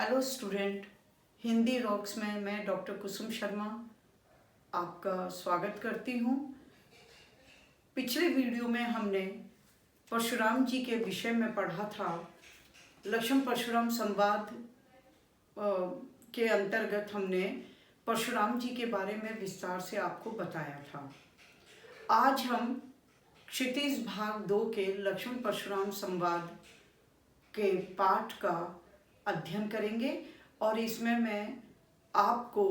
Hello student, Hindi rocks में मैं doctor कुसुम शर्मा आपका स्वागत करती हूँ। पिछले वीडियो में हमने परशुराम जी के विषय में पढ़ा था। लक्ष्मण परशुराम संवाद के अंतर्गत हमने परशुराम जी के बारे में विस्तार से आपको बताया था। आज हम क्षितिज भाग 2 के लक्ष्मण परशुराम संवाद के पाठ का अध्ययन करेंगे और इसमें मैं आपको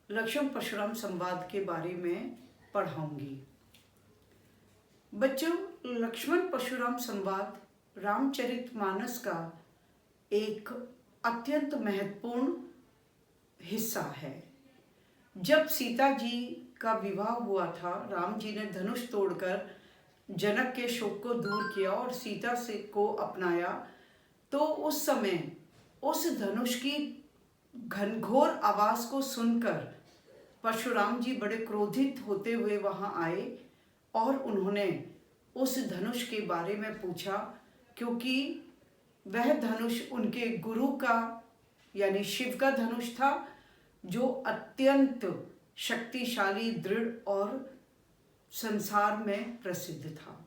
लक्ष्मण परशुराम संवाद के बारे में पढ़ाऊंगी। बच्चों, लक्ष्मण परशुराम संवाद रामचरितमानस का एक अत्यंत महत्वपूर्ण हिस्सा है। जब सीता जी का विवाह हुआ था, राम जी ने धनुष तोड़कर जनक के शोक को दूर किया और सीता से को अपनाया। तो उस समय उस धनुष की घनघोर आवाज को सुनकर परशुराम जी बड़े क्रोधित होते हुए वहां आए और उन्होंने उस धनुष के बारे में पूछा, क्योंकि वह धनुष उनके गुरु का यानी शिव का धनुष था, जो अत्यंत शक्तिशाली, दृढ़ और संसार में प्रसिद्ध था।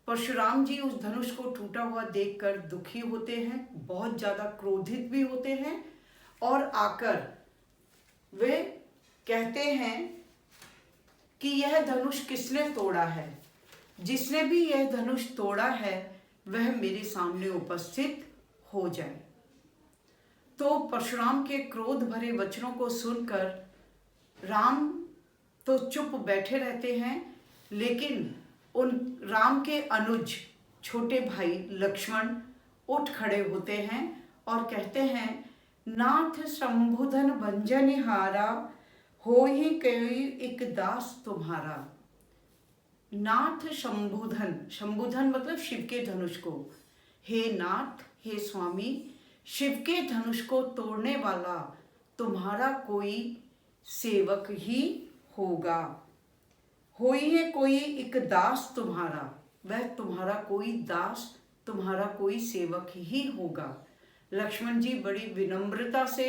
परशुराम जी उस धनुष को टूटा हुआ देखकर दुखी होते हैं, बहुत ज्यादा क्रोधित भी होते हैं और आकर वे कहते हैं कि यह धनुष किसने तोड़ा है? जिसने भी यह धनुष तोड़ा है वह मेरे सामने उपस्थित हो जाए। तो परशुराम के क्रोध भरे वचनों को सुनकर राम तो चुप बैठे रहते हैं, लेकिन उन राम के अनुज छोटे भाई लक्ष्मण उठ खड़े होते हैं और कहते हैं, नाथ शंभुधन भंजनिहारा, हो ही कोई एक दास तुम्हारा। नाथ शंभुधन, शंभुधन मतलब शिव के धनुष को, हे नाथ, हे स्वामी, शिव के धनुष को तोड़ने वाला तुम्हारा कोई सेवक ही होगा। होई है कोई एक दास तुम्हारा, वह तुम्हारा कोई दास, तुम्हारा कोई सेवक ही होगा। लक्ष्मण जी बड़ी विनम्रता से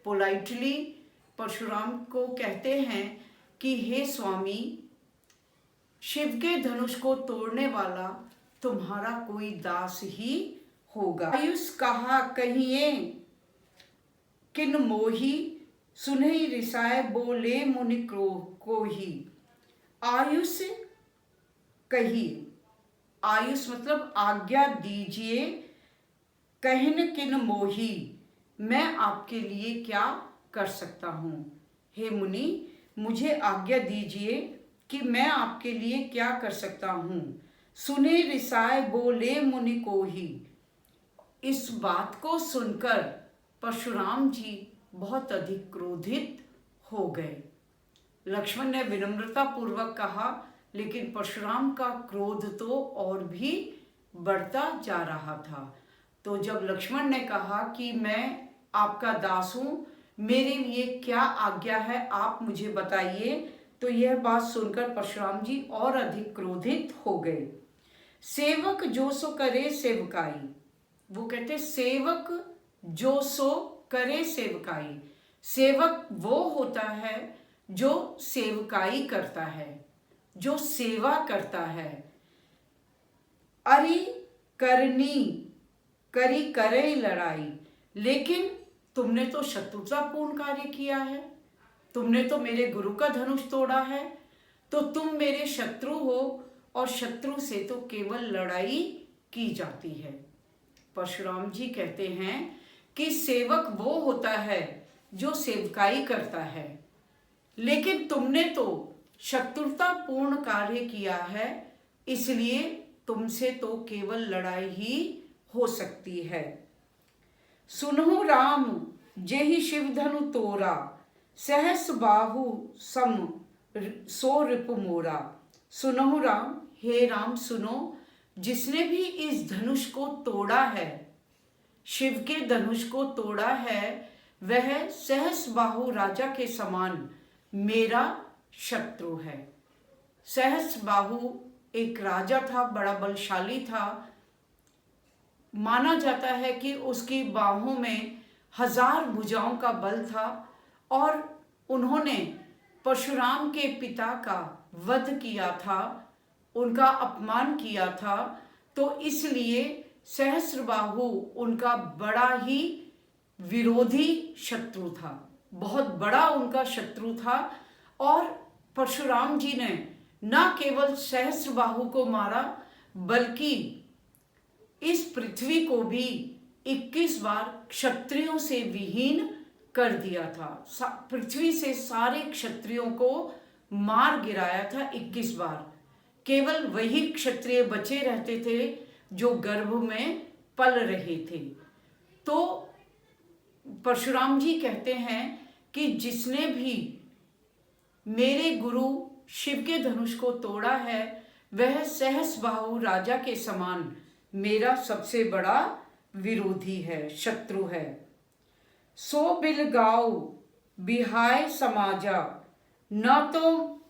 पोलाइटली परशुराम को कहते हैं कि हे स्वामी, शिव के धनुष को तोड़ने वाला तुम्हारा कोई दास ही होगा। आयुष कहा कहिए किन मोही, सुनहि रिसाए बोले मुनि को ही। आयुष कहिए, आयुष मतलब आज्ञा दीजिए, कहन किन मोही, मैं आपके लिए क्या कर सकता हूँ। हे मुनि, मुझे आज्ञा दीजिए कि मैं आपके लिए क्या कर सकता हूँ। सुने रिसाए बोले मुनि को ही। इस बात को सुनकर परशुराम जी बहुत अधिक क्रोधित हो गए। लक्ष्मण ने विनम्रता पूर्वक कहा, लेकिन परशुराम का क्रोध तो और भी बढ़ता जा रहा था। तो जब लक्ष्मण ने कहा कि मैं आपका दास हूं, मेरे लिए क्या आज्ञा है आप मुझे बताइए, तो यह बात सुनकर परशुराम जी और अधिक क्रोधित हो गए। सेवक जो सो करे सेवकाई, वो कहते सेवक जो सो करे सेवकाई। सेवक वो होता है जो सेवकाई करता है, जो सेवा करता है। अरि करनी करी करे लड़ाई, लेकिन तुमने तो शत्रुतापूर्ण कार्य किया है, तुमने तो मेरे गुरु का धनुष तोड़ा है, तो तुम मेरे शत्रु हो और शत्रु से तो केवल लड़ाई की जाती है। परशुराम जी कहते हैं कि सेवक वो होता है जो सेवकाई करता है, लेकिन तुमने तो शत्रुतापूर्ण कार्य किया है, इसलिए तुमसे तो केवल लड़ाई ही हो सकती है। सुनहु राम जेहि शिव धनु तोरा, सहस बाहु सम सो रिपु मोरा। सुनहु राम, हे राम सुनो, जिसने भी इस धनुष को तोड़ा है, शिव के धनुष को तोड़ा है, वह सहस बाहु राजा के समान मेरा शत्रु है। सहस बाहु एक राजा था, बड़ा बलशाली था। माना जाता है कि उसकी बाहों में 1000 भुजाओं का बल था और उन्होंने परशुराम के पिता का वध किया था, उनका अपमान किया था। तो इसलिए सहस्त्रबाहु उनका बड़ा ही विरोधी शत्रु था, बहुत बड़ा उनका शत्रु था। और परशुराम जी ने न केवल सहस्त्रबाहु को मारा बल्कि इस पृथ्वी को भी 21 बार क्षत्रियों से विहीन कर दिया था। पृथ्वी से सारे क्षत्रियों को मार गिराया था 21 बार। केवल वही क्षत्रिय बचे रहते थे जो गर्भ में पल रहे थे। तो परशुराम जी कहते हैं कि जिसने भी मेरे गुरु शिव के धनुष को तोड़ा है वह सहस्त्रबाहु राजा के समान मेरा सबसे बड़ा विरोधी है, शत्रु है। सो बिल गाओ बिहाय समाजा, न तो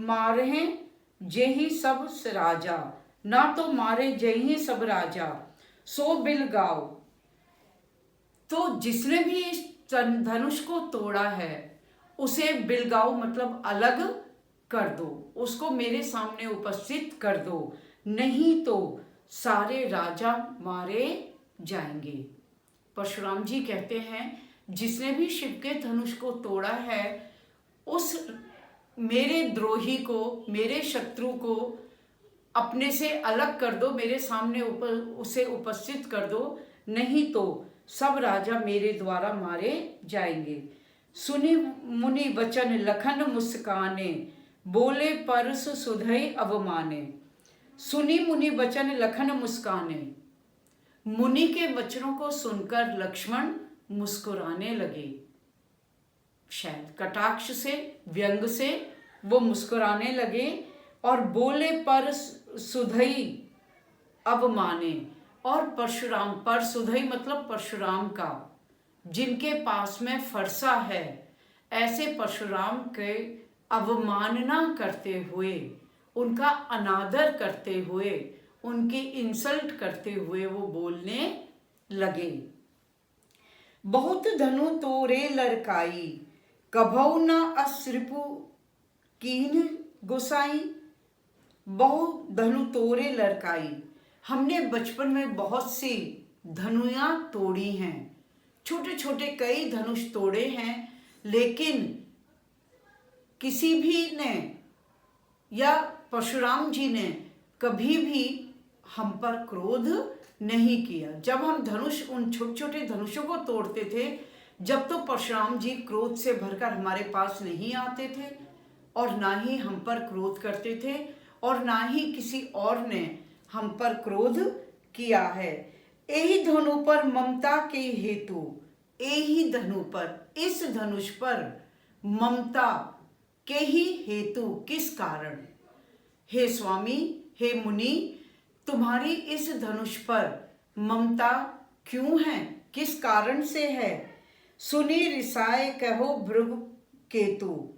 मारे जेहि सब राजा, ना तो मारे जेहि सब राजा। सो बिल गाओ, तो जिसने भी इस धनुष को तोड़ा है उसे बिलगाओ मतलब अलग कर दो, उसको मेरे सामने उपस्थित कर दो, नहीं तो सारे राजा मारे जाएंगे। परशुराम जी कहते हैं जिसने भी शिव के धनुष को तोड़ा है उस मेरे द्रोही को, मेरे शत्रु को अपने से अलग कर दो, मेरे सामने उसे उपस्थित कर दो, नहीं तो सब राजा मेरे द्वारा मारे जाएंगे। सुनी मुनि वचन लखन मुस्काने, बोले परस सुधई अवमाने। सुनी मुनि वचन लखन मुस्काने, मुनि के वचनों को सुनकर लक्ष्मण मुस्कुराने लगे। शायद कटाक्ष से, व्यंग से वो मुस्कुराने लगे और बोले पर सुधई अवमाने। और परशुराम, पर सुधई मतलब परशुराम का, जिनके पास में फरसा है, ऐसे परशुराम के अवमानना करते हुए, उनका अनादर करते हुए, उनकी इंसल्ट करते हुए वो बोलने लगे। बहुत धनु तोरे लड़काई, कभौ न अश्रिपु कीन गुसाई। बहु धनु तोरे लड़काई, हमने बचपन में बहुत सी धनुयां तोड़ी हैं, छोटे छोटे कई धनुष तोड़े हैं, लेकिन किसी भी ने या परशुराम जी ने कभी भी हम पर क्रोध नहीं किया। जब हम धनुष, उन छोटे छोटे धनुषों को तोड़ते थे, जब तो परशुराम जी क्रोध से भरकर हमारे पास नहीं आते थे और ना ही हम पर क्रोध करते थे और ना ही किसी और ने हम पर क्रोध किया है। यही धनु पर ममता के हेतु, यही धनु पर, इस धनुष पर ममता के ही हेतु, किस कारण, हे स्वामी, हे मुनि, तुम्हारी इस धनुष पर ममता क्यों है, किस कारण से है। सुनी रिसाए कहो भृगु केतु,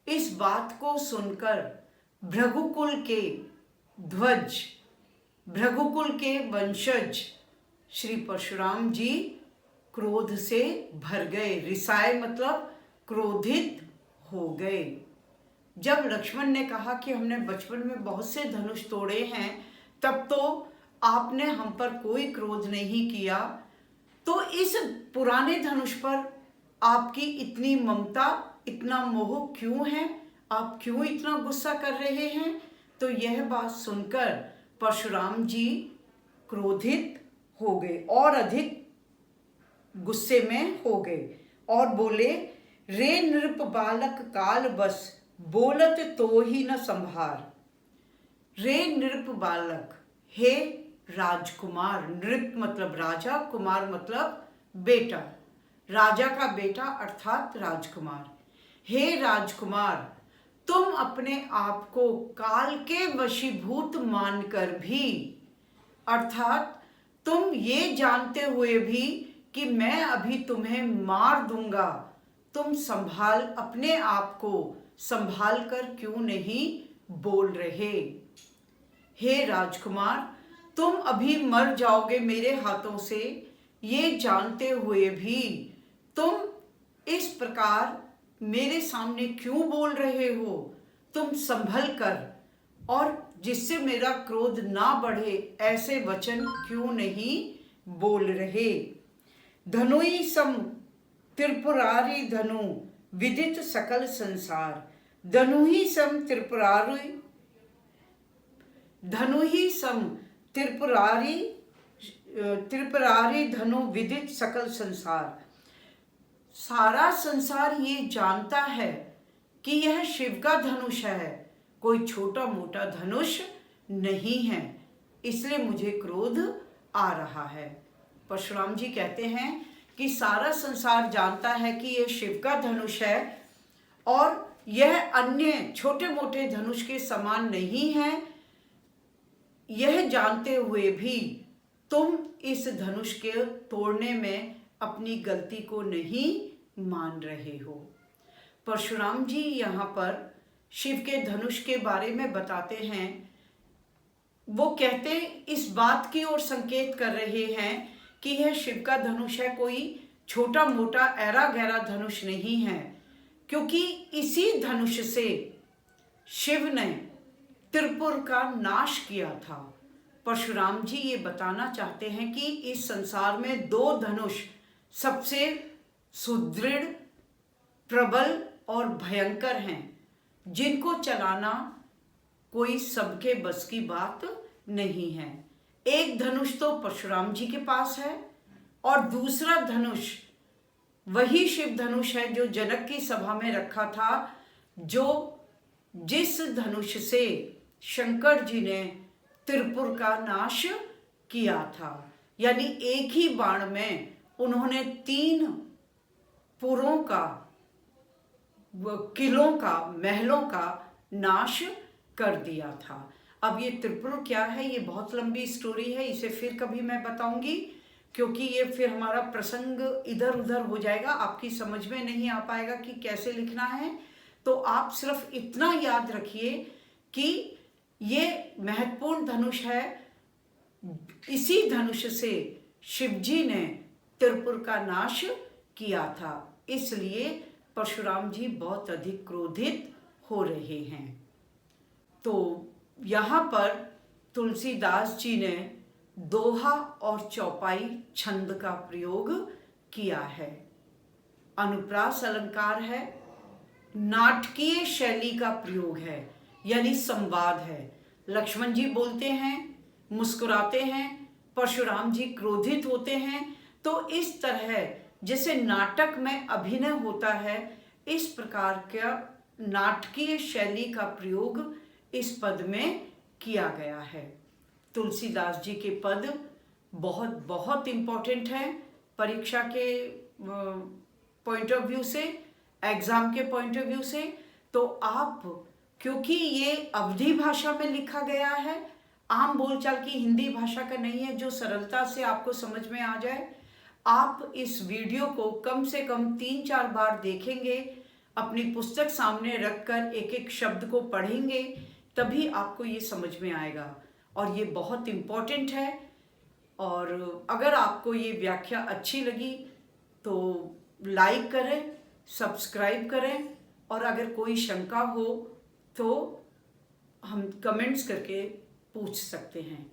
इस बात को सुनकर भृगुकुल के ध्वज, भृगुकुल के वंशज श्री परशुराम जी क्रोध से भर गए। रिसाए मतलब क्रोधित हो गए। जब लक्ष्मण ने कहा कि हमने बचपन में बहुत से धनुष तोड़े हैं, तब तो आपने हम पर कोई क्रोध नहीं किया, तो इस पुराने धनुष पर आपकी इतनी ममता, इतना मोह क्यों है, आप क्यों इतना गुस्सा कर रहे हैं। तो यह बात सुनकर परशुराम जी क्रोधित हो गए और अधिक गुस्से में हो गए और बोले, रे नृप बालक काल बस, बोलत तो ही न संभार। रे नृप बालक, हे राजकुमार, नृप मतलब राजा, कुमार मतलब बेटा, राजा का बेटा अर्थात राजकुमार। हे राजकुमार, तुम अपने आप को काल के वशीभूत मानकर भी, अर्थात तुम ये जानते हुए भी कि मैं अभी तुम्हें मार दूंगा, तुम संभाल, अपने आप को संभाल कर क्यों नहीं बोल रहे। हे राजकुमार, तुम अभी मर जाओगे मेरे हाथों से, ये जानते हुए भी तुम इस प्रकार मेरे सामने क्यों बोल रहे हो? तुम संभल कर और जिससे मेरा क्रोध ना बढ़े ऐसे वचन क्यों नहीं बोल रहे? धनुई सम त्रिपुरारी धनु विदित सकल संसार। धनु ही सम त्रिपुरारी धनु विदित सकल संसार। सारा संसार ये जानता है कि यह शिव का धनुष है, कोई छोटा मोटा धनुष नहीं है, इसलिए मुझे क्रोध आ रहा है। परशुराम जी कहते हैं कि सारा संसार जानता है कि यह शिव का धनुष है और यह अन्य छोटे मोटे धनुष के समान नहीं है। यह जानते हुए भी तुम इस धनुष के तोड़ने में अपनी गलती को नहीं मान रहे हो। परशुराम जी यहाँ पर शिव के धनुष के बारे में बताते हैं। वो कहते इस बात की ओर संकेत कर रहे हैं कि यह शिव का धनुष है, कोई छोटा मोटा ऐरा गहरा धनुष नहीं है, क्योंकि इसी धनुष से शिव ने त्रिपुर का नाश किया था। परशुराम जी ये बताना चाहते हैं कि इस संसार में दो धनुष सबसे सुदृढ़, प्रबल और भयंकर हैं, जिनको चलाना कोई सबके बस की बात नहीं है। एक धनुष तो परशुराम जी के पास है और दूसरा धनुष वही शिव धनुष है जो जनक की सभा में रखा था, जो जिस धनुष से शंकर जी ने त्रिपुर का नाश किया था। यानी एक ही बाण में उन्होंने 3 पुरों का, किलों का, महलों का नाश कर दिया था। अब ये त्रिपुर क्या है, ये बहुत लंबी स्टोरी है, इसे फिर कभी मैं बताऊंगी, क्योंकि ये फिर हमारा प्रसंग इधर उधर हो जाएगा, आपकी समझ में नहीं आ पाएगा कि कैसे लिखना है। तो आप सिर्फ इतना याद रखिए कि ये महत्वपूर्ण धनुष है। इसी धनुष से शिवजी ने त्रिपुर का नाश किया था, इसलिए परशुराम जी बहुत अधिक क्रोधित हो रहे हैं। तो यहाँ पर तुलसीदास जी ने दोहा और चौपाई छंद का प्रयोग किया है। अनुप्रास अलंकार है, नाटकीय शैली का प्रयोग है, यानी संवाद है। लक्ष्मण जी बोलते हैं, मुस्कुराते हैं, परशुराम जी क्रोधित होते हैं। तो इस तरह जैसे नाटक में अभिनय होता है, इस प्रकार का नाटकीय शैली का प्रयोग इस पद में किया गया है। तुलसीदास जी के पद बहुत बहुत इम्पोर्टेंट है परीक्षा के पॉइंट ऑफ व्यू से, एग्जाम के पॉइंट ऑफ व्यू से। तो आप, क्योंकि ये अवधी भाषा में लिखा गया है, आम बोलचाल की हिंदी भाषा का नहीं है, जो सरलता से आपको समझ में आ जाए, आप इस वीडियो को कम से कम 3-4 बार देखेंगे, अपनी पुस्तक सामने रखकर एक एक शब्द को पढ़ेंगे, तभी आपको ये समझ में आएगा। और ये बहुत इम्पोर्टेंट है। और अगर आपको ये व्याख्या अच्छी लगी तो लाइक करें, सब्सक्राइब करें, और अगर कोई शंका हो तो हम कमेंट्स करके पूछ सकते हैं।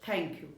Thank you.